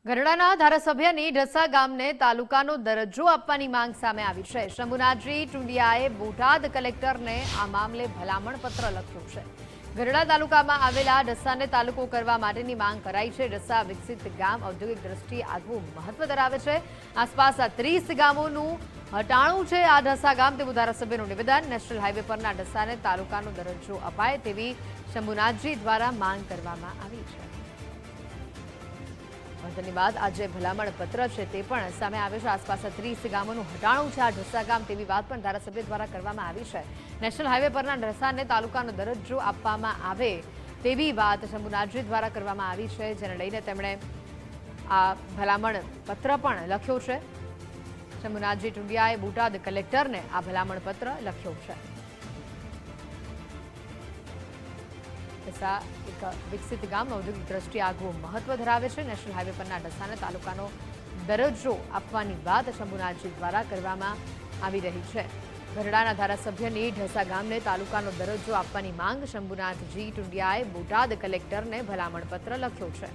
ગઢડાના ધારાસભ્યની ઢસા ગામને તાલુકાનો દરજ્જો આપવાની માંગ સામે આવી છે। શંભુનાથજી ટુંડિયાએ બોટાદ કલેક્ટરને આ મામલે ભલામણ પત્ર લખ્યું છે। ગઢડા તાલુકામાં આવેલા ઢસાને તાલુકો કરવા માટેની માંગ કરાઈ છે। ઢસા વિકસિત ગામ ઔદ્યોગિક દ્રષ્ટિએ આગવું મહત્વ ધરાવે છે। આસપાસ 30 ગામોનું હટાણું છે આ ઢસા ગામ તેવું ધારાસભ્યનું નિવેદન। નેશનલ હાઈવે પરના ઢસાને તાલુકાનો દરજ્જો અપાય તેવી શંભુનાથજી દ્વારા માંગ કરવામાં આવી છે। બાદ આજે ભલામણ પત્ર છે તે પણ સામે આવ્યો છે। આસપાસ 30 ગામોનું હટાણું છે આ ઢસા ગામ તેવી વાત પણ ધારાસભ્ય દ્વારા કરવામાં આવી છે। નેશનલ હાઈવે પરના ઢસાને તાલુકાનો દરજ્જો આપવામાં આવે તેવી વાત શંભુનાથજી દ્વારા કરવામાં આવી છે, જેને લઈને તેમણે આ ભલામણ પત્ર પણ લખ્યો છે। શંભુનાથજી ટુંડિયાએ બોટાદ કલેક્ટરને આ ભલામણ પત્ર લખ્યો છે। એક વિકસિત ગામ ઔદ્યોગિક દ્રષ્ટિએ આગવું મહત્વ ધરાવે છે। નેશનલ હાઈવે પરના ઢસાને તાલુકાનો દરજ્જો આપવાની વાત શંભુનાથજી દ્વારા કરવામાં આવી રહી છે। ગઢડાના ધારાસભ્યની ઢસા ગામને તાલુકાનો દરજ્જો આપવાની માંગ શંભુનાથજી ટુંડિયાએ બોટાદ કલેક્ટરને ભલામણ પત્ર લખ્યો છે।